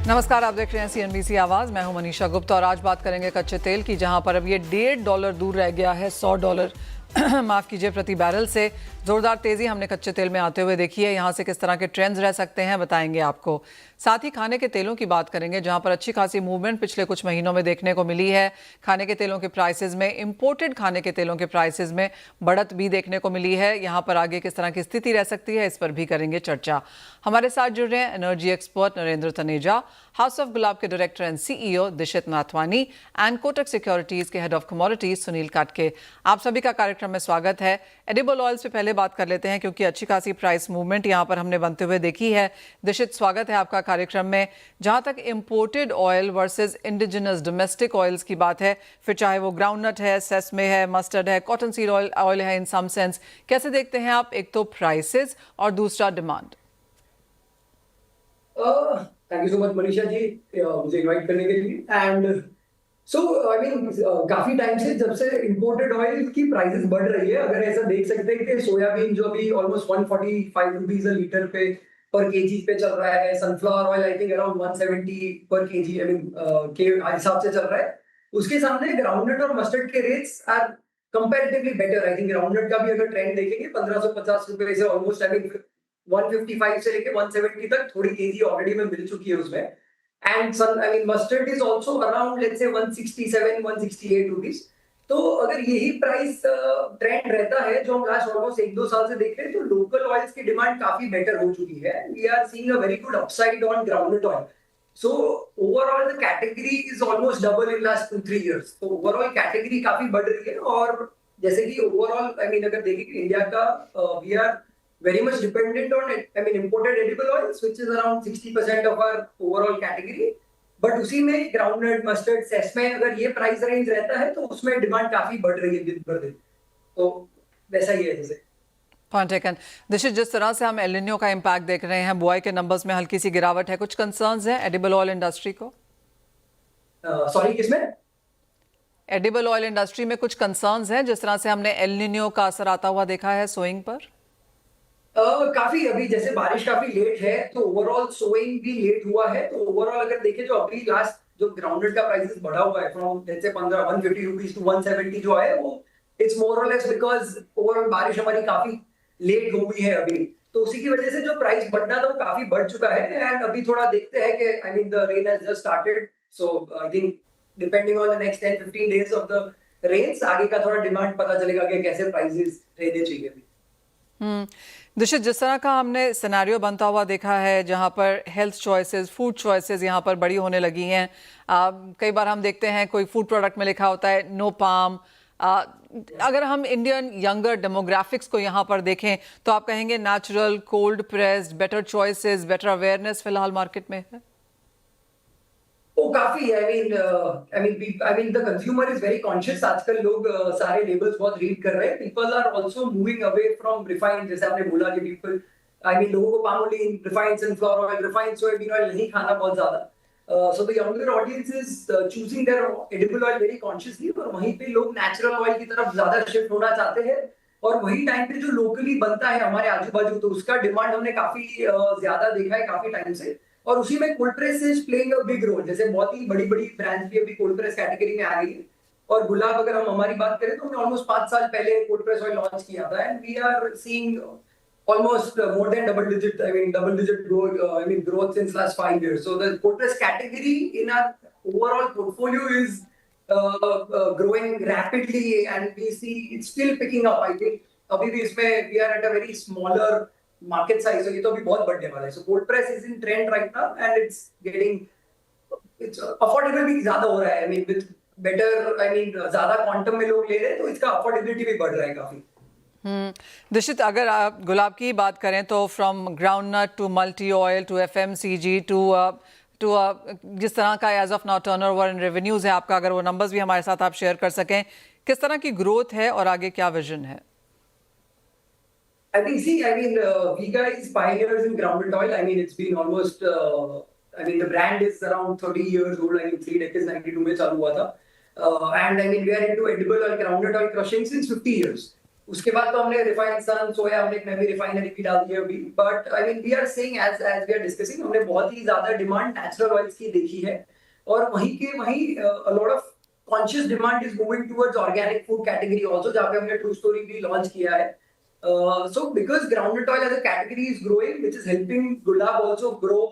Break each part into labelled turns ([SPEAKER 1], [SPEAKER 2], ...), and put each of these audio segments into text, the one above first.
[SPEAKER 1] नमस्कार, आप देख रहे हैं CNBC आवाज। मैं हूं मनीषा गुप्ता और आज बात करेंगे कच्चे तेल की, जहां पर अब ये $1.5 दूर रह गया है $100 माफ कीजिए प्रति बैरल से। जोरदार तेजी हमने कच्चे तेल में आते हुए देखी है। यहां से किस तरह के ट्रेंड्स रह सकते हैं बताएंगे आपको। साथ ही खाने के तेलों की बात करेंगे, जहां पर अच्छी खासी मूवमेंट पिछले कुछ महीनों में देखने को मिली है। खाने के तेलों के प्राइसेस में, इंपोर्टेड खाने के तेलों के प्राइसेस में बढ़त भी देखने को मिली है। यहां पर आगे किस तरह की स्थिति रह सकती है, इस पर भी करेंगे चर्चा। हमारे साथ जुड़ रहे हैं energy expert Narendra Taneja, house of Gulab के director and CEO Dishit Nathwani and Kotak securities के head of commodities Sunil Katke. आप सभी का कार्यक्रम में स्वागत है। एडिबल ऑयल्स पे पहले बात कर लेते हैं, क्योंकि अच्छी खासी प्राइस मूवमेंट यहां पर हमने बनते हुए देखी है। दिशित, स्वागत है आपका कार्यक्रम में। जहां तक imported oil versus indigenous domestic oils की बात है, फिर चाहे वो ग्राउंडनट है, सेसमे है, मस्टर्ड है, कॉटन सीड ऑयल है, इन सम सेंस कैसे देखते हैं आप, एक तो प्राइसेस और दूसरा demand?
[SPEAKER 2] Thank you so much Manisha ji मुझे इनवाइट करने के लिए। एंड सो आई मीन काफी टाइम से जब से इंपोर्टेड ऑयल की प्राइसेस बढ़ रही है, अगर ऐसा देख सकते हैं कि सोयाबीन जो अभी ऑलमोस्ट 145 रुपीज अ लीटर पे पर केजी पे चल रहा है, sunflower oil I think around 170 पर केजी आई मीन के हिसाब से चल रहा है। उसके सामने ग्राउंडनट और मस्टर्ड के rates are comparatively better. I think groundnut का भी अगर ट्रेंड देखेंगे 1550 रुपए से ऑलमोस्ट आई मीन 155 से लेके 170 तक थोड़ी तेजी ऑलरेडी में मिल चुकी है उसमें। And sun I mean mustard is also around let's say 167 168 rupees. तो अगर यही प्राइस ट्रेंड रहता है जो हम लास्ट ऑलमोस्ट 1-2 साल से देख रहे हैं, तो लोकल ऑयल्स की डिमांड काफी बेटर हो चुकी है। We are seeing a very good upside on groundnut oil. So overall the category is almost double in last 2-3 years. तो ओवरऑल कैटेगरी काफी बढ़ रही है। और जैसे कि ओवरऑल आई मीन अगर देखें इंडिया का we are very much dependent on I mean imported edible oils, which is around 60% of our overall category. But उसी में ग्राउंडनट, मस्टर्ड, सेसमे अगर ये प्राइस रेंज रहता है तो उसमें डिमांड काफी बढ़ रही है दिन पर दिन। तो वैसा ही है जैसे।
[SPEAKER 1] Point taken. दिशित, जिस तरह से हम एल निनो का इम्पैक्ट देख रहे हैं, बुआई के नंबर्स में हल्की सी गिरावट है, कुछ कंसर्न्स हैं एडिबल ऑयल इंडस्ट्री को?
[SPEAKER 2] सॉरी किसमें?
[SPEAKER 1] एडिबल ऑयल इंडस्ट्री में कुछ कंसर्न्स हैं जिस तरह से हमने एल निनो का असर आता हुआ देखा है सोइंग पर?
[SPEAKER 2] काफी अभी जैसे बारिश काफी लेट है तो ओवरऑल सोइंग भी लेट हुआ है। तो ओवरऑल अगर देखें जो अभी लास्ट जो ग्राउंडेड का प्राइसेस बढ़ा हुआ है from let's say 150 rupees to 170 जो है वो इट्स मोर और लेस बिकॉज ओवरऑल बारिश हमारी काफी लेट हो गई है अभी। तो उसी की वजह से जो प्राइस बढ़ना था वो काफी बढ़ चुका है। एंड अभी थोड़ा देखते हैं कि I mean the rain has just started, so I think depending on the next 10-15 days of the rains आगे का थोड़ा डिमांड पता चलेगा कि कैसे प्राइसेस रहने चाहिए अभी।
[SPEAKER 1] दिशित, जिस तरह का हमने सिनेरियो बनता हुआ देखा है, जहां पर हेल्थ चॉइसेस, फूड चॉइसेस यहां पर बड़ी होने लगी हैं। कई बार हम देखते हैं कोई फूड प्रोडक्ट में लिखा होता है नो पाम। अगर हम इंडियन यंगर डेमोग्राफिक्स को यहाँ पर देखें तो आप कहेंगे natural, cold pressed, better choices, better awareness फिलहाल मार्केट में है?
[SPEAKER 2] काफी I mean the consumer is very conscious. आजकल लोग सारे लेबल्स बहुत रीड कर रहे हैं। People are also moving away from refined, जैसे आपने बोला कि पीपल आई मीन लोगों को palm oil, refined sunflower oil, refined soybean oil नहीं खाना बहुत ज्यादा। So the younger audience is choosing their edible oil very consciously. और वहीं पे लोग नेचुरल ऑयल की तरफ ज्यादा शिफ्ट होना चाहते हैं। और वही टाइम पे जो लोकली बनता है हमारे आजू बाजू, तो उसका डिमांड हमने काफी ज्यादा देखा है काफी टाइम से। और उसी में cold press is playing a big role. जैसे बहुत ही बड़ी बड़ी ब्रांड्स भी अभी कोल्ड प्रेस कैटेगरी में आ गई है। और गुलाब अगर हम हमारी बात करें तो हमने ऑलमोस्ट 5 साल पहले कोल्ड प्रेस ऑयल लॉन्च किया था। And we are seeing almost more than double digit growth growth since last 5 years. So the cold press category in our overall portfolio is growing rapidly, and we see it's still picking up. I think अभी भी इसमें we are at a very smaller market size, so ये तो अभी बहुत बढ़ने वाला है। So cold press is in trend right now, and it's affordable भी ज्यादा हो रहा है। I mean with better ज्यादा क्वांटम में लोग ले रहे हैं तो इसका अफोर्डेबिलिटी भी बढ़ रहा है काफी।
[SPEAKER 1] दिशित, अगर आप गुलाब की बात करें तो from groundnut to multi oil to FMCG to जिस तरह का as of now turnover and revenues है आपका, अगर वो नंबर्स भी हमारे साथ आप शेयर कर सकें, किस तरह की ग्रोथ है और आगे क्या विजन है?
[SPEAKER 2] I think, Vega is pioneers in groundnut oil. I mean, it's been almost, the brand is around 30 years old. I mean, 3 decades, 92 में चालू हुआ था. And I mean, we are into edible oil, groundnut oil crushing since 50 years. उसके बाद तो हमने refined सन सोया, हमने एक नई रिफाइनरी भी डाल दी है अभी। But I mean we are saying as as we are discussing, हमने बहुत ही ज्यादा डिमांड नेचुरल ऑयल्स की देखी है, और वहीं a lot of conscious demand is moving towards organic food category also, जहाँ पे हमने ट्रू स्टोरी भी लॉन्च किया है। So because groundnut oil as a category is growing, which is helping Gulab also grow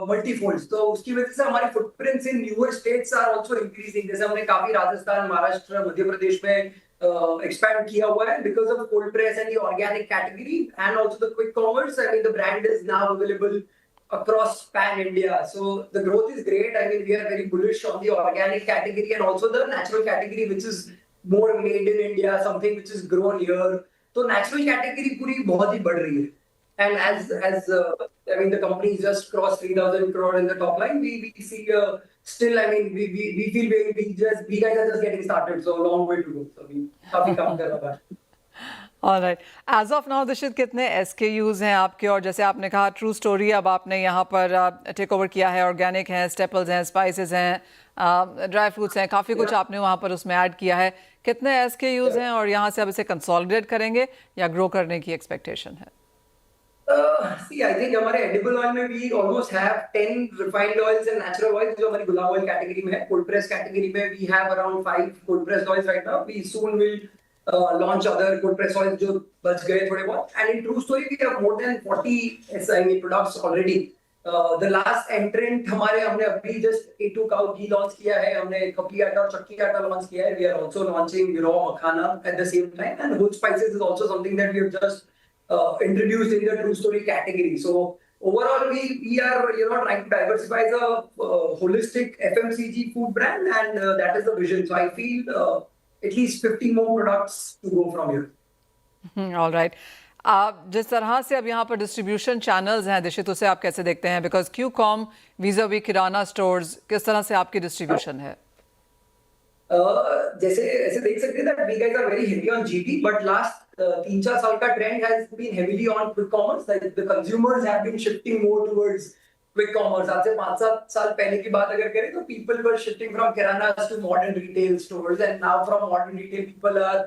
[SPEAKER 2] multifolds, तो उसकी वजह से हमारे footprints in newer states are also increasing। जैसे हमने काफी राजस्थान, महाराष्ट्र, मध्य प्रदेश में expand किया हुआ है because of cold press and the organic category and also the quick commerce। I mean the brand is now available across pan India, so the growth is great। I mean we are very bullish on the organic category and also the natural category, which is more made in India, something which is grown here। तो natural category पूरी बहुत ही बढ़ रही है। And as I mean the company just crossed 3,000 crore in the top line, we see still I mean we feel we guys are just getting started, so a long way to go। So we काफी काम कर रहा है।
[SPEAKER 1] Alright, as of now दिशित कितने SKUs हैं आपके? और जैसे आपने कहा ट्रू स्टोरी, अब आपने यहाँ पर टेक ओवर किया है, ऑर्गेनिक हैं, स्टेपल्स हैं, स्पाइसेस हैं, ड्राई फ्रूट्स हैं, काफ़ी कुछ आपने वहाँ पर उसमें ऐड किया है। कितने SKUs हैं और यहाँ से अब इसे कंसोलिडेट करेंगे या ग्रो करने की एक्सपेक्टेशन है?
[SPEAKER 2] See, I think हमारे edible oil में we almost have 10 refined oils and natural oils जो हमारी गुलाब oil category में है। Cold press category में we have around 5 cold pressed oils right now। We soon will launch other cold pressed oils जो बच गए थोड़े बहुत। And in true story we have more than 40 SIME products already। The last entrant हमने अभी just A2 cow ghee launch किया है, हमने खपली आटा और चक्की आटा launch किया है। We are also launching raw makhana at the same time, and whole spices is also something that we have just introduced in the true story category। So overall we are trying to diversify as a holistic FMCG food brand, and that is the vision। So I feel at least 50 more products to go from here।
[SPEAKER 1] All right, आप जिस तरह से अब यहाँ पर distribution channels हैं दिशित, उसे आप कैसे देखते हैं? Because QCOM vis-a-vis kirana stores, किस तरह से आपकी डिस्ट्रीब्यूशन है?
[SPEAKER 2] जैसे ऐसे देख सकते हैं that we guys are very heavy on GT, but last 3-4 साल का trend has been heavily on quick commerce। Like the consumers have been shifting more towards quick commerce। आज से 5-7 साल पहले की बात अगर करें तो people were shifting from kiranas to modern retail stores, and now from modern retail people are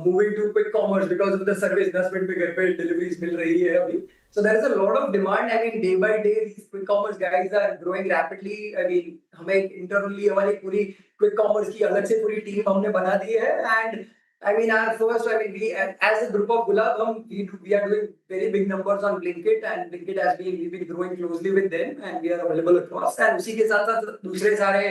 [SPEAKER 2] moving to quick commerce because of the service। 10 minute में घर पे deliveries मिल रही है अभी। So there is a lot of demand। I mean day by day these quick commerce guys are growing rapidly। I mean हमें internally हमारी पूरी quick commerce की अलग से पूरी टीम हमने बना दी है। And I mean our first, I mean we as a group of Gulab we are doing very big numbers on Blinkit, and Blinkit we've been growing closely with them, and we are available across। and उसी के साथ साथ दूसरे सारे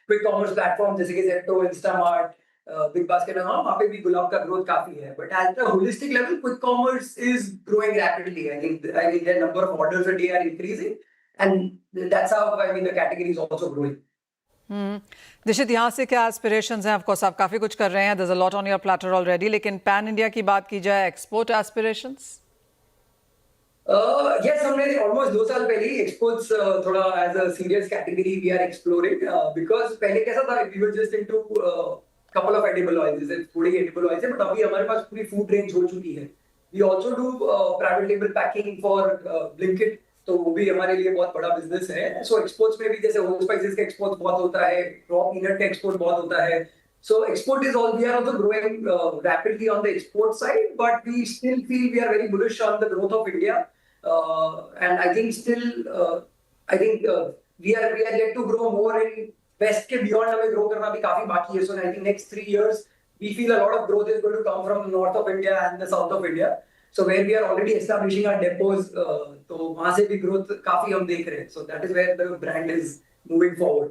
[SPEAKER 2] quick commerce platforms जैसे कि Zepto, Instamart, big basket, वहाँ पे भी गुलाब का ग्रोथ काफी है। But at a holistic level quick commerce is growing rapidly. I think the number of orders a day are increasing, and that's how I mean the category is also growing.
[SPEAKER 1] Dishit, यहाँ से क्या aspirations हैं? Of course आप काफी कुछ कर रहे हैं, there is a lot on your platter already, लेकिन पैन इंडिया की बात की जाए, एक्सपोर्ट एस्पिरेशंस?
[SPEAKER 2] यस, हमने ऑलमोस्ट 2 साल पहले ही एक्सपोर्ट्स थोड़ा as a serious category we are exploring. Because पहले कैसा था, we were just into couple of edible oils, जैसे थोड़ी edible oils है, but अभी हमारे पास पूरी food range हो चुकी है। We also do private label packing for Blinkit, तो वो भी हमारे लिए बहुत बड़ा business है। So exports में भी जैसे whole spices का export बहुत होता है, raw peanut का export बहुत होता है। So export is all, we are also growing rapidly on the export side, but we still feel we are very bullish on the growth of India। And I think still we are yet to grow more in west के beyond. हमें grow करना भी काफी बाकी है। So I think next 3 years we feel a lot of growth is going to come from the north of India and the south of India, so where we are already establishing our depots, तो वहां से भी growth काफी हम देख रहे हैं। so that is where the brand is moving forward।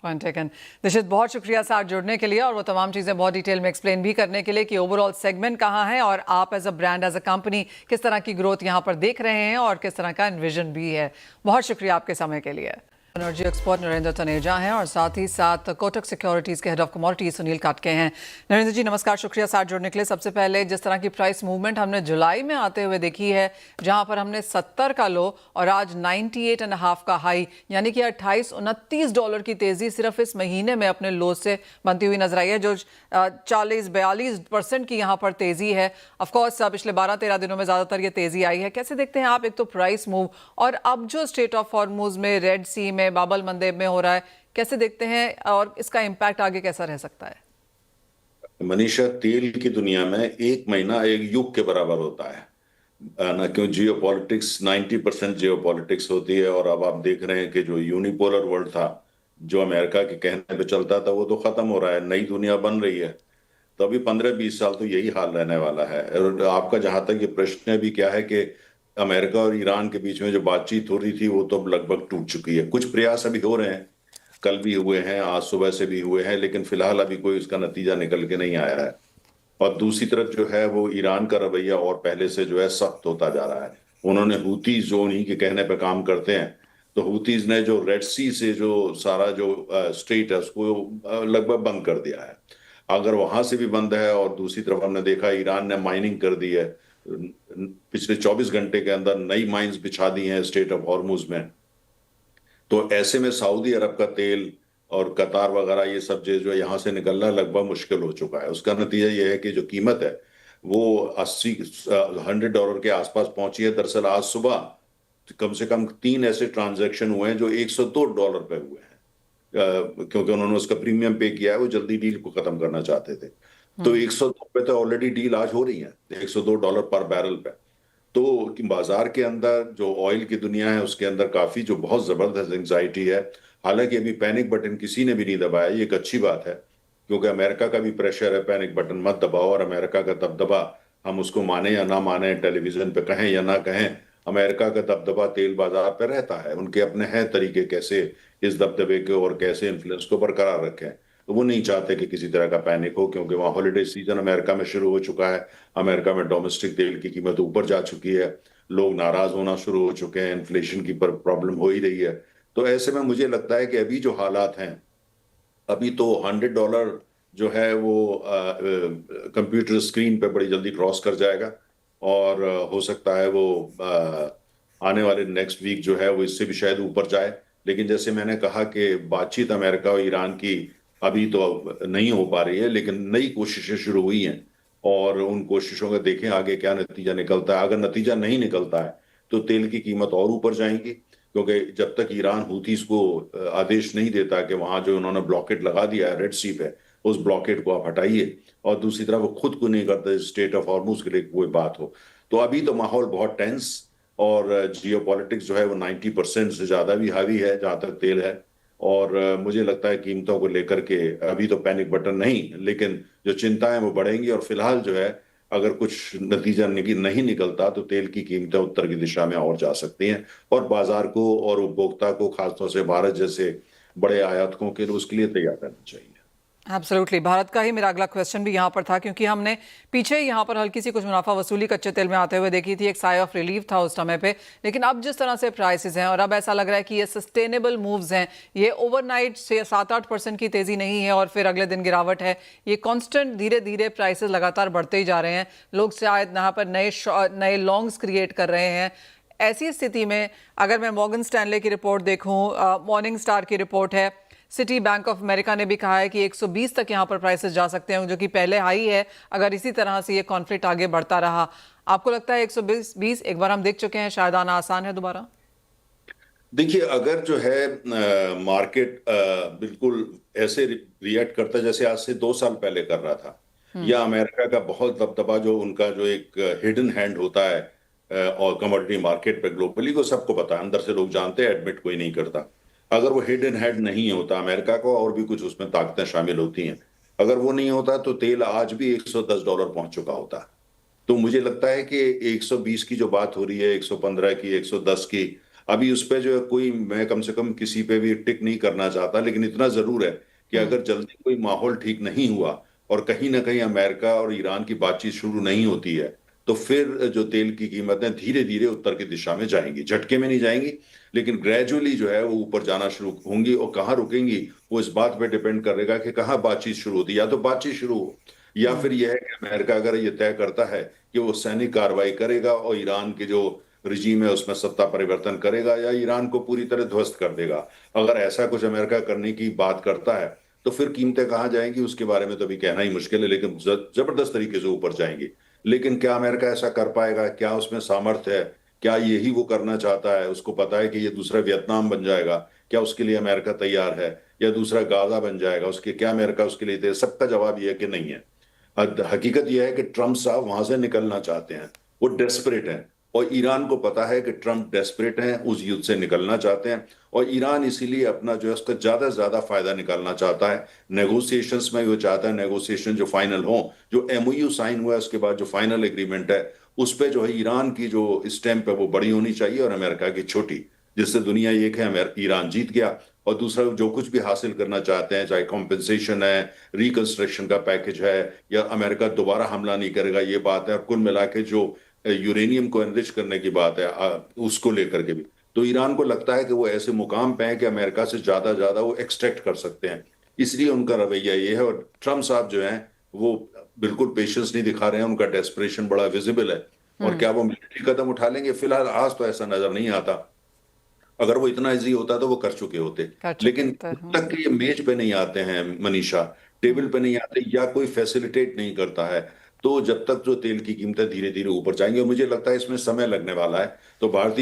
[SPEAKER 1] Point taken. Dishit, बहुत शुक्रिया साथ जुड़ने के लिए और वो तमाम चीज़ें बहुत डिटेल में एक्सप्लेन भी करने के लिए कि ओवरऑल सेगमेंट कहाँ है और आप as a brand, as a company किस तरह की ग्रोथ यहाँ पर देख रहे हैं और किस तरह का एनविजन भी है। बहुत शुक्रिया आपके समय के लिए। एनर्जी एक्सपर्ट नरेंद्र तनेजा हैं और साथ ही साथ कोटक सिक्योरिटीज़ के हेड ऑफ कमोडिटी सुनील काटके हैं। नरेंद्र जी नमस्कार, शुक्रिया साथ जुड़ने के लिए। सबसे पहले जिस तरह की प्राइस मूवमेंट हमने जुलाई में आते हुए देखी है, जहां पर हमने 70 का लो और आज 98.5 का हाई, यानी कि $28-29 की तेज़ी सिर्फ इस महीने में अपने लो से बनती हुई नजर आई है, जो 40-42% की यहाँ पर तेज़ी है। ऑफकोर्स पिछले 12-13 दिनों में ज़्यादातर ये तेज़ी आई है। कैसे देखते हैं आप एक तो प्राइस मूव, और अब जो स्ट्रेट ऑफ हॉर्मुज़ में, रेड सी में, बाबल मंदेब में हो रहा है, कैसे देखते हैं और इसका इम्पैक्ट आगे कैसा रह सकता है?
[SPEAKER 3] मनीषा, तेल की दुनिया में एक महीना एक युग के बराबर होता है ना। क्यों? जियो पॉलिटिक्स 90% जियो पॉलिटिक्स होती है। और अब आप देख रहे हैं कि जो यूनिपोलर वर्ल्ड था, जो अमेरिका के कहने पे चलता था, वो तो खत्म हो रहा है, नई दुनिया बन रही है। तो अभी 15-20 साल तो यही हाल रहने वाला है। और आपका जहां तक ये प्रश्न है भी क्या है कि अमेरिका और ईरान के बीच में जो बातचीत हो रही थी वो तो लगभग टूट चुकी है। कुछ प्रयास अभी हो रहे हैं, कल भी हुए हैं, आज सुबह से भी हुए हैं, लेकिन फिलहाल अभी कोई उसका नतीजा निकल के नहीं आया है। और दूसरी तरफ जो है वो ईरान का रवैया और पहले से जो है सख्त होता जा रहा है। उन्होंने हूतीज जो उन्हीं के कहने पे काम करते हैं, तो हूतीज ने जो रेड सी से जो सारा जो स्ट्रेट है उसको लगभग बंद कर दिया है। अगर वहां से भी बंद है, और दूसरी तरफ हमने देखा ईरान ने माइनिंग कर दी है, पिछले 24 घंटे के अंदर नई माइंस बिछा दी हैं स्टेट ऑफ हॉर्मुज में। तो ऐसे में सऊदी अरब का तेल और कतार वगैरह ये सब जो है यहाँ से निकलना लगभग मुश्किल हो चुका है। उसका नतीजा ये है कि जो कीमत है वो 100 डॉलर के आसपास पहुंची है। दरअसल आज सुबह कम से कम 3 ऐसे ट्रांजैक्शन हुए हैं जो 102 डॉलर पे हुए हैं, क्योंकि उन्होंने उसका प्रीमियम पे किया है, वो जल्दी डील को खत्म करना चाहते थे। तो 102 पे तो ऑलरेडी डील आज हो रही है, $102 पर बैरल पे। तो कि बाजार के अंदर जो ऑयल की दुनिया है उसके अंदर काफी जो बहुत जबरदस्त एंजाइटी है। हालांकि अभी पैनिक बटन किसी ने भी नहीं दबाया, ये एक अच्छी बात है, क्योंकि अमेरिका का भी प्रेशर है पैनिक बटन मत दबाओ। और अमेरिका का दबदबा, हम उसको माने या ना माने, टेलीविजन पे कहें या ना कहें, अमेरिका का दबदबा तेल बाजार पे रहता है। उनके अपने हैं तरीके कैसे इस दबदबे को और कैसे इन्फ्लुएंस को बरकरार रखें। तो वो नहीं चाहते कि किसी तरह का पैनिक हो, क्योंकि वहाँ हॉलिडे सीजन अमेरिका में शुरू हो चुका है। अमेरिका में डोमेस्टिक तेल की कीमत ऊपर जा चुकी है, लोग नाराज होना शुरू हो चुके हैं, इन्फ्लेशन की प्रॉब्लम हो ही रही है। तो ऐसे में मुझे लगता है कि अभी जो हालात हैं, अभी तो $100 जो है वो कंप्यूटर स्क्रीन पे बड़ी जल्दी क्रॉस कर जाएगा। और हो सकता है वो आने वाले नेक्स्ट वीक जो है वो इससे भी शायद ऊपर जाए। लेकिन जैसे मैंने कहा कि बातचीत अमेरिका और ईरान की अभी तो नहीं हो पा रही है, लेकिन नई कोशिशें शुरू हुई हैं। और उन कोशिशों का देखें आगे क्या नतीजा निकलता है। अगर नतीजा नहीं निकलता है तो तेल की कीमत और ऊपर जाएगी, क्योंकि जब तक ईरान हूथीज को आदेश नहीं देता कि वहां जो उन्होंने ब्लॉकेट लगा दिया है रेड सी पे, उस ब्लॉकेट को आप हटाइए, और दूसरी तरफ वो खुद को नहीं करते स्टेट ऑफ हॉर्मुज के लिए कोई बात हो, तो अभी तो माहौल बहुत टेंस। और जियो पॉलिटिक्स जो है वो 90% से ज्यादा भी हावी है जहां तक तेल है। और मुझे लगता है कीमतों को लेकर के अभी तो पैनिक बटन नहीं, लेकिन जो चिंताएं वो बढ़ेंगी। और फिलहाल जो है अगर कुछ नतीजा नहीं निकलता तो तेल की कीमतें उत्तर की दिशा में और जा सकती हैं। और बाजार को और उपभोक्ता को, खासतौर से भारत जैसे बड़े आयातकों के लिए, उसके लिए तैयार रहना चाहिए।
[SPEAKER 1] एब्सोल्युटली, भारत का ही मेरा अगला क्वेश्चन भी यहाँ पर था, क्योंकि हमने पीछे यहाँ पर हल्की सी कुछ मुनाफा वसूली कच्चे तेल में आते हुए देखी थी, एक साय ऑफ रिलीफ था उस समय पे। लेकिन अब जिस तरह से प्राइसेस हैं और अब ऐसा लग रहा है कि ये सस्टेनेबल मूव्स हैं, ये ओवरनाइट से 7-8% की तेजी नहीं है और फिर अगले दिन गिरावट है। ये कांस्टेंट धीरे धीरे प्राइसेस लगातार बढ़ते ही जा रहे हैं। लोग शायद यहाँ पर नए लॉन्ग्स क्रिएट कर रहे हैं। ऐसी स्थिति में अगर मैं मॉर्गन स्टैनले की रिपोर्ट देखूं, मॉर्निंग स्टार की रिपोर्ट है, सिटी बैंक ऑफ अमेरिका ने भी कहा है कि 120 तक यहां पर प्राइसेस जा सकते हैं, जो कि पहले हाई है अगर इसी तरह से ये कॉन्फ्लिक्ट आगे बढ़ता रहा। आपको लगता है 120 एक बार हम देख चुके हैं, शायद आना आसान है दोबारा?
[SPEAKER 3] देखिए, अगर जो है मार्केट बिल्कुल ऐसे रिएक्ट करता है जैसे आज से 2 साल पहले कर रहा था, या अमेरिका का बहुत दबदबा जो उनका जो एक हिडन हैंड होता है और कमोडिटी मार्केट पे ग्लोबली, को सबको पता है, अंदर से लोग जानते हैं, एडमिट कोई नहीं करता। अगर वो हिडन हैंड नहीं होता अमेरिका को, और भी कुछ उसमें ताकतें शामिल होती हैं, अगर वो नहीं होता तो तेल आज भी $110 पहुंच चुका होता। तो मुझे लगता है कि 120 की जो बात हो रही है, 115 की, 110 की, अभी उस पे जो है कोई, मैं कम से कम किसी पे भी टिक नहीं करना चाहता। लेकिन इतना जरूर है कि अगर जल्दी कोई माहौल ठीक नहीं हुआ और कहीं ना कहीं अमेरिका और ईरान की बातचीत शुरू नहीं होती है, तो फिर जो तेल की कीमतें धीरे धीरे उत्तर की दिशा में जाएंगी। झटके में नहीं जाएंगी, लेकिन ग्रेजुअली जो है वो ऊपर जाना शुरू होंगी। और कहाँ रुकेंगी वो इस बात पे डिपेंड करेगा कि कहाँ बातचीत शुरू होती है। या तो बातचीत शुरू हो, या फिर यह है कि अमेरिका अगर ये तय करता है कि वो सैनिक कार्रवाई करेगा और ईरान के जो रिजीम है उसमें सत्ता परिवर्तन करेगा, या ईरान को पूरी तरह ध्वस्त कर देगा। अगर ऐसा कुछ अमेरिका करने की बात करता है तो फिर कीमतें कहाँ जाएंगी उसके बारे में तो अभी कहना ही मुश्किल है, लेकिन जबरदस्त तरीके से ऊपर जाएंगी। लेकिन क्या अमेरिका ऐसा कर पाएगा? क्या उसमें सामर्थ्य है? क्या यही वो करना चाहता है? उसको पता है कि ये दूसरा वियतनाम बन जाएगा, क्या उसके लिए अमेरिका तैयार है? या दूसरा गाजा बन जाएगा, उसके क्या अमेरिका उसके लिए तैयार? सबका जवाब ये है कि नहीं है। हकीकत यह है कि ट्रम्प साहब वहां से निकलना चाहते हैं, वो डेस्परेट हैं, और ईरान को पता है कि ट्रम्प डेस्परेट हैं, उस युद्ध से निकलना चाहते हैं, और ईरान इसीलिए अपना जो है उसका ज्यादा से ज्यादा फायदा निकालना चाहता है। नेगोशिएशंस में वो चाहता है नेगोशिएशन जो फाइनल हो, जो एमओयू साइन हुआ है उसके बाद जो फाइनल एग्रीमेंट है उस पे जो है ईरान की जो स्टैंप है वो बड़ी होनी चाहिए और अमेरिका की छोटी, जिससे दुनिया ये कहे ईरान जीत गया। और दूसरा जो कुछ भी हासिल करना चाहते हैं, चाहे कॉम्पेंसेशन है, रिकंस्ट्रक्शन का पैकेज है, या अमेरिका दोबारा हमला नहीं करेगा ये बात है, और कुल मिला के जो यूरेनियम को एनरिच करने की बात है उसको लेकर के भी, तो ईरान को लगता है कि वो ऐसे मुकाम पे है कि अमेरिका से ज्यादा वो एक्सट्रैक्ट कर सकते हैं, इसलिए उनका रवैया ये है। और ट्रम्प साहब जो हैं वो बिल्कुल पेशेंस नहीं दिखा रहे हैं, उनका डेस्परेशन बड़ा विजिबल है। और क्या वो मिलिट्री कदम उठा लेंगे? फिलहाल आज तो ऐसा नजर नहीं आता, अगर वो इतना इजी होता तो वो कर चुके होते। लेकिन जब तक कि ये मेज पे नहीं आते हैं मनीषा, टेबल पे नहीं आते या कोई फैसिलिटेट नहीं करता है, तो जब तक जो तेल की कीमतें धीरे धीरे ऊपर जाएंगी, और मुझे लगता है इसमें समय लगने वाला है, तो भारत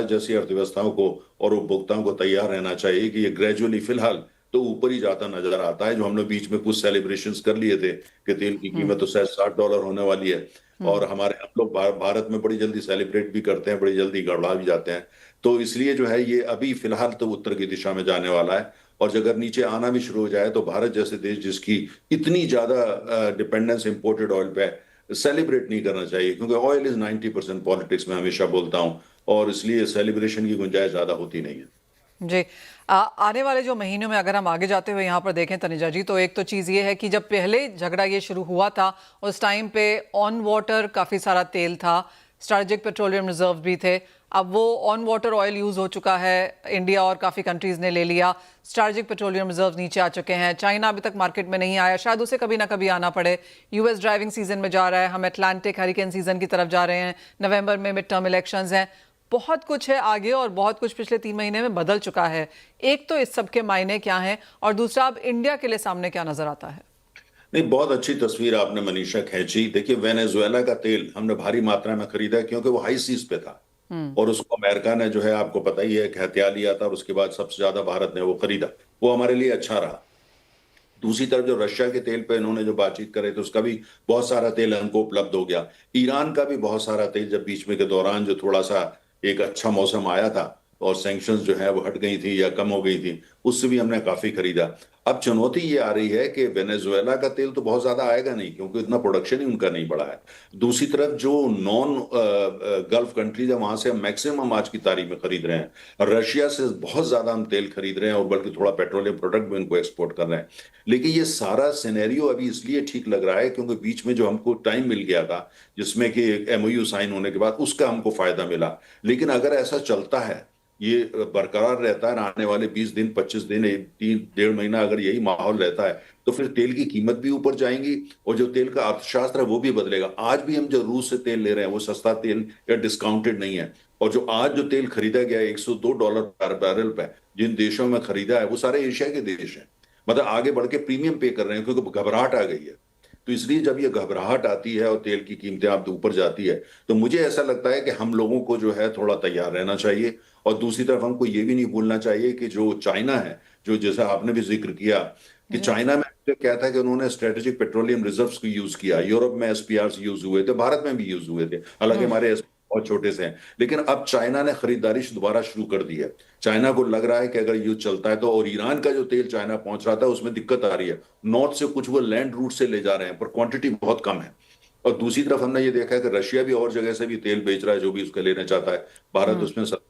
[SPEAKER 3] जैसी अर्थव्यवस्थाओं को और उपभोक्ताओं को तैयार रहना चाहिए कि ये ग्रेजुअली फिलहाल तो ऊपर ही जाता नजर आता है। जो हमने बीच में कुछ सेलिब्रेशंस कर लिए थे कि तेल की कीमत तो शायद $60 होने वाली है, और हम लोग भारत में बड़ी जल्दी सेलिब्रेट भी करते हैं, बड़ी जल्दी गड़बड़ा भी जाते हैं। तो इसलिए जो है ये अभी फिलहाल तो उत्तर की दिशा में जाने वाला है, और अगर नीचे आना भी शुरू हो जाए तो भारत जैसे देश जिसकी इतनी ज्यादा डिपेंडेंस इंपोर्टेड ऑयल पे है, सेलिब्रेट नहीं करना चाहिए, क्योंकि ऑयल इज 90% पॉलिटिक्स में हमेशा बोलता हूं, और इसलिए सेलिब्रेशन की गुंजाइश ज्यादा होती नहीं है।
[SPEAKER 1] जी। आने वाले जो महीनों में अगर हम आगे जाते हुए यहाँ पर देखें तनुजा जी, तो एक तो चीज़ ये है कि जब पहले झगड़ा ये शुरू हुआ था उस टाइम पे ऑन वाटर काफ़ी सारा तेल था, स्ट्रेटेजिक पेट्रोलियम रिजर्व भी थे। अब वो ऑन वाटर ऑयल यूज़ हो चुका है, इंडिया और काफ़ी कंट्रीज़ ने ले लिया, स्ट्रेटेजिक पेट्रोलियम रिजर्व नीचे आ चुके हैं। चाइना अभी तक मार्केट में नहीं आया, शायद उसे कभी ना कभी आना पड़े। यूएस ड्राइविंग सीजन में जा रहा है, हम अटलांटिक हरिकेन सीजन की तरफ जा रहे हैं, नवंबर में मिड टर्म इलेक्शंस हैं, बहुत कुछ है आगे और बहुत कुछ पिछले 3 महीने में बदल चुका है। एक तो इस सब के मायने क्या हैं, और दूसरा अब इंडिया के लिए सामने क्या नजर आता है?
[SPEAKER 3] नहीं, बहुत अच्छी तस्वीर आपने मनीषा खींची। देखिए, वेनेजुएला का तेल हमने भारी मात्रा में खरीदा क्योंकि वो हाई सीज पे था, और उसको अमेरिका ने जो है आपको पता ही है कि हथिया लिया था, और उसके बाद सबसे ज्यादा भारत ने वो खरीदा, वो हमारे लिए अच्छा रहा। दूसरी तरफ जो रशिया के तेल पे इन्होंने जो बातचीत करे तो उसका भी बहुत सारा तेल हमको उपलब्ध हो गया। ईरान का भी बहुत सारा तेल जब बीच में के दौरान जो थोड़ा सा एक अच्छा मौसम आया था और सैंक्शंस जो है वो हट गई थी या कम हो गई थी, उससे भी हमने काफी खरीदा। अब चुनौती ये आ रही है कि वेनेजुएला का तेल तो बहुत ज्यादा आएगा नहीं, क्योंकि इतना प्रोडक्शन ही उनका नहीं बढ़ा है। दूसरी तरफ जो नॉन गल्फ कंट्रीज है वहां से हम मैक्सिमम आज की तारीख में खरीद रहे हैं। रशिया से बहुत ज्यादा हम तेल खरीद रहे हैं, और बल्कि थोड़ा पेट्रोलियम प्रोडक्ट भी उनको एक्सपोर्ट कर रहे हैं। लेकिन ये सारा सिनेरियो अभी इसलिए ठीक लग रहा है क्योंकि बीच में जो हमको टाइम मिल गया था, जिसमें कि एमओयू साइन होने के बाद उसका हमको फायदा मिला। लेकिन अगर ऐसा चलता है, ये बरकरार रहता है, आने वाले 20 दिन 25 दिन 3 1.5 महीना अगर यही माहौल रहता है, तो फिर तेल की कीमत भी ऊपर जाएंगी, और जो तेल का अर्थशास्त्र है वो भी बदलेगा। आज भी हम जो रूस से तेल ले रहे हैं वो सस्ता तेल या डिस्काउंटेड नहीं है, और जो आज जो तेल खरीदा गया है $102 पर बैरल पे, जिन देशों में खरीदा है वो सारे एशिया के देश हैं। मतलब आगे बढ़ के प्रीमियम पे कर रहे हैं क्योंकि घबराहट आ गई है। तो इसलिए जब ये घबराहट आती है और तेल की कीमतें आप ऊपर जाती है, तो मुझे ऐसा लगता है कि हम लोगों को जो है थोड़ा तैयार रहना चाहिए। और दूसरी तरफ हमको ये भी नहीं भूलना चाहिए कि जो चाइना है, जो जैसा आपने भी जिक्र किया कि चाइना में क्या था कि उन्होंने स्ट्रेटेजिक पेट्रोलियम रिजर्व्स को यूज किया, यूरोप में एसपीआर यूज हुए थे, भारत में भी यूज हुए थे, हालांकि हमारे बहुत छोटे से हैं। लेकिन अब चाइना ने खरीदारी दोबारा शुरू कर दी है। चाइना को लग रहा है कि अगर युद्ध चलता है तो, और ईरान का जो तेल चाइना पहुंच रहा था उसमें दिक्कत आ रही है, नॉर्थ से कुछ वो लैंड रूट से ले जा रहे हैं पर क्वांटिटी बहुत कम है। और दूसरी तरफ हमने ये देखा है कि रशिया भी और जगह से भी तेल बेच रहा है जो भी उसका लेना चाहता है, भारत उसमें सब।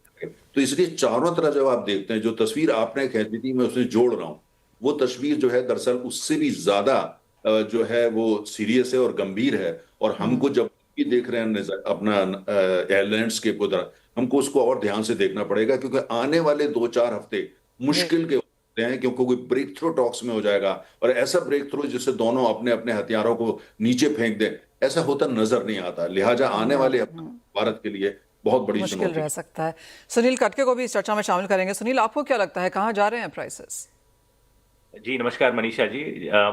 [SPEAKER 3] तो इसलिए चारों तरफ जब आप देखते हैं, जो तस्वीर आपने खींची थी मैं उसमें जोड़ रहा हूं, वो तस्वीर जो है दरअसल उससे भी ज्यादा जो है वो सीरियस है और गंभीर है। और हमको जब भी देख रहे हैं अपना लैंडस्केप को, हमको उसको और ध्यान से देखना पड़ेगा, क्योंकि आने वाले 2-4 हफ्ते मुश्किल के होते हैं, क्योंकि कोई ब्रेक थ्रू टॉक्स में हो जाएगा, और ऐसा ब्रेक थ्रू जिससे दोनों अपने अपने हथियारों को नीचे फेंक दें, ऐसा होता नजर नहीं आता। लिहाजा आने वाले हफ्ते भारत के लिए बहुत बड़ी
[SPEAKER 1] मुश्किल
[SPEAKER 3] चुनौती
[SPEAKER 1] रह सकता है। सुनील कटके को भी इस चर्चा में शामिल करेंगे। सुनील, आपको क्या लगता है कहाँ जा रहे हैं प्राइसेस?
[SPEAKER 4] जी नमस्कार मनीषा जी।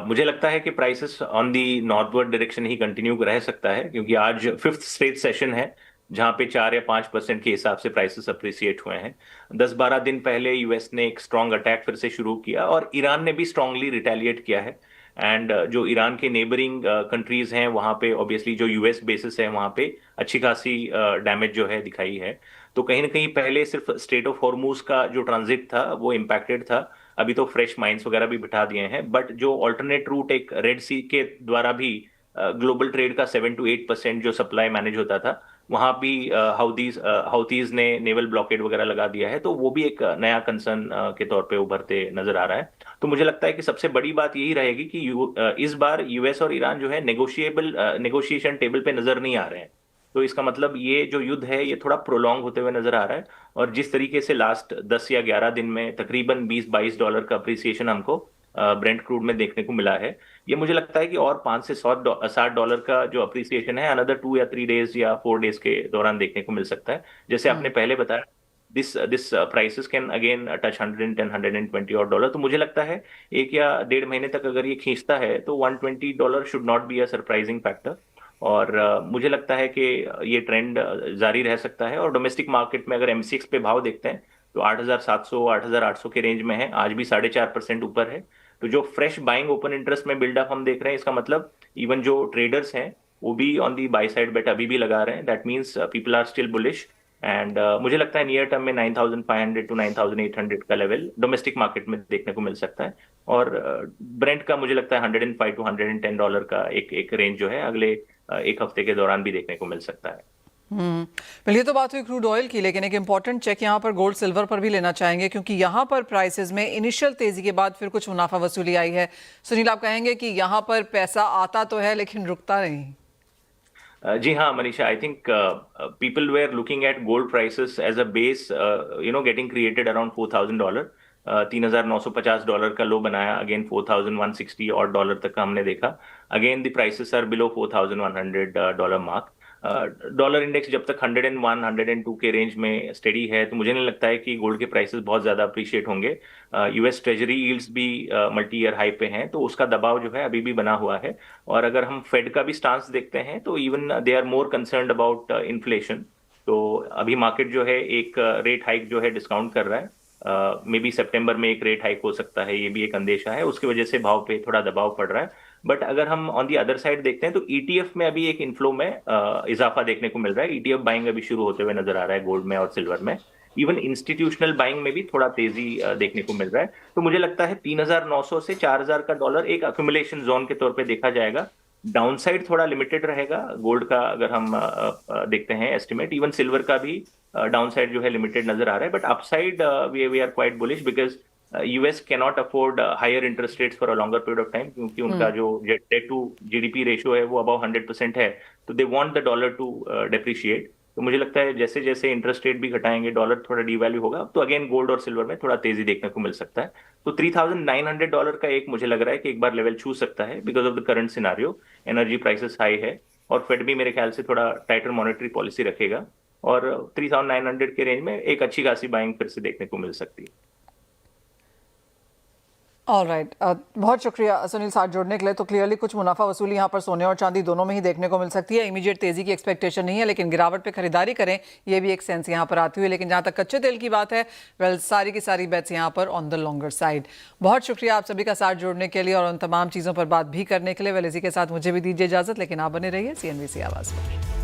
[SPEAKER 4] मुझे लगता है कि prices on the northward direction he continue रह सकता है, क्योंकि आज 5th स्ट्रेट सेशन है जहां पे 4 या 5% के हिसाब से प्राइसेस अप्रिसिएट हुए हैं। 10-12 दिन पहले यूएस ने एक स्ट्रांग अटैक फिर से शुरू किया और ईरान ने भी स्ट्रांगली रिटेलिएट किया है। एंड जो ईरान के नेबरिंग कंट्रीज हैं वहाँ पे ऑब्वियसली जो यूएस बेसिस है वहाँ पे अच्छी खासी डैमेज जो है दिखाई है। तो कहीं ना कहीं पहले सिर्फ स्ट्रेट ऑफ हॉर्मूज का जो ट्रांजिट था वो इम्पैक्टेड था, अभी तो फ्रेश माइंस वगैरह भी बिठा दिए हैं, बट जो ऑल्टरनेट रूट एक रेड सी के द्वारा भी ग्लोबल ट्रेड का 7 to 8% जो सप्लाई मैनेज होता था वहां भी हाउथीज ने नेवल ब्लॉकेड वगैरह लगा दिया है, तो वो भी एक नया कंसर्न के तौर पे उभरते नजर आ रहा है। तो मुझे लगता है कि सबसे बड़ी बात यही रहेगी कि इस बार यूएस और ईरान जो है नेगोशिएशन टेबल पे नजर नहीं आ रहे हैं। तो इसका मतलब ये जो युद्ध है ये थोड़ा प्रोलॉन्ग होते हुए नजर आ रहा है, और जिस तरीके से लास्ट 10 या 11 दिन में तकरीबन $20-22 का अप्रिसिएशन हमको ब्रेंट क्रूड में देखने को मिला है, ये मुझे लगता है कि और $5 से $60 का जो अप्रिसिएशन है अनदर 2 या 3 डेज या 4 डेज के दौरान देखने को मिल सकता है। जैसे आपने पहले बताया this prices can again touch 110-120 तो मुझे लगता है 1 या 1.5 महीने तक अगर ये खींचता है तो $120 should not be a surprising factor. और मुझे लगता है कि ये ट्रेंड जारी रह सकता है। और डोमेस्टिक मार्केट में अगर एमसीएक्स पे भाव देखते हैं तो 8,700-8,800 के रेंज में है, आज भी 4.5% ऊपर है। तो जो फ्रेश बाइंग ओपन इंटरेस्ट में बिल्डअप हम देख रहे हैं, इसका मतलब इवन जो ट्रेडर्स हैं वो भी on the buy side bet अभी भी लगा रहे हैं। That means people are still bullish, and मुझे लगता है नियर टर्म में 9,500 to 9,800 का लेवल डोमेस्टिक मार्केट में देखने को मिल सकता है। और ब्रेंट का मुझे लगता है $105 to $110 का एक रेंज जो है अगले एक हफ्ते के दौरान भी देखने को मिल सकता है।
[SPEAKER 1] ये तो बात हुई क्रूड ऑयल की, लेकिन एक इंपॉर्टेंट चेक यहाँ पर गोल्ड सिल्वर पर भी लेना चाहेंगे, क्योंकि यहाँ पर प्राइसेस में इनिशियल तेजी के बाद फिर कुछ मुनाफा वसूली आई है। सुनील, आप कहेंगे कि यहाँ पर पैसा आता तो है लेकिन रुकता नहीं।
[SPEAKER 4] जी हाँ Manisha, I think people were looking at gold prices as a base, getting created around $4,000। $3,950 का लो बनाया, अगेन $4,160 और डॉलर तक का हमने देखा। Again the prices are below $4,100 mark. Dollar index जब तक 101-102 के रेंज में स्टेडी है तो मुझे नहीं लगता है कि गोल्ड के प्राइसेस बहुत ज्यादा अप्रिशिएट होंगे। यूएस ट्रेजरी यील्ड्स भी मल्टी ईयर हाई पे हैं, तो उसका दबाव जो है अभी भी बना हुआ है। और अगर हम फेड का भी स्टांस देखते हैं तो even they are more concerned about inflation. तो अभी मार्केट जो है एक रेट हाइक जो है डिस्काउंट कर रहा है, मे बी सितंबर में एक रेट हाइक हो सकता है, ये भी एक अंदेशा है, उसकी वजह से भाव पे थोड़ा दबाव पड़ रहा है। बट अगर हम ऑन दी अदर साइड देखते हैं तो ईटीएफ में अभी एक इन्फ्लो में इजाफा देखने को मिल रहा है। ईटीएफ बाइंग अभी शुरू होते हुए नजर आ रहा है गोल्ड में और सिल्वर में। इवन इंस्टीट्यूशनल बाइंग में भी थोड़ा तेजी देखने को मिल रहा है। तो मुझे लगता है 3,900 से 4,000 का डॉलर एक अक्यूमुलेशन जोन के तौर पे देखा जाएगा। डाउनसाइड थोड़ा लिमिटेड रहेगा गोल्ड का, अगर हम देखते हैं एस्टिमेट। इवन सिल्वर का भी डाउनसाइड जो है लिमिटेड नजर आ रहा है, but upside we are quite bullish because US cannot afford higher interest rates for a longer period of time, क्योंकि उनका जो डेट टू जीडीपी रेशियो है वो अबाउ 100% है। तो they want the dollar to depreciate. तो मुझे लगता है जैसे जैसे इंटरेस्ट रेट भी घटाएंगे डॉलर थोड़ा डीवैल्यू होगा, तो अगेन गोल्ड और सिल्वर में थोड़ा तेजी देखने को मिल सकता है। तो $3,900 का एक मुझे लग रहा है कि एक बार लेवल छू सकता है because of the current scenario. Energy prices high है और फेड भी मेरे ख्याल से थोड़ा टाइटर मॉनेटरी पॉलिसी रखेगा, और 3,900 के रेंज में एक अच्छी खासी बाइंग फिर से देखने को मिल सकती है।
[SPEAKER 1] ऑलराइट, बहुत शुक्रिया सुनील साथ जोड़ने के लिए। तो क्लियरली कुछ मुनाफा वसूली यहाँ पर सोने और चांदी दोनों में ही देखने को मिल सकती है। इमीडिएट तेजी की एक्सपेक्टेशन नहीं है, लेकिन गिरावट पे खरीदारी करें, ये भी एक सेंस यहाँ पर आती हुई। लेकिन जहाँ तक कच्चे तेल की बात है, वेल सारी की सारी बेट्स यहाँ पर ऑन द लॉन्गर साइड। बहुत शुक्रिया आप सभी का साथ जोड़ने के लिए और उन तमाम चीज़ों पर बात भी करने के लिए। वेल इसी के साथ मुझे भी दीजिए इजाजत, लेकिन आप बने रहिए CNBC आवाज़ पर।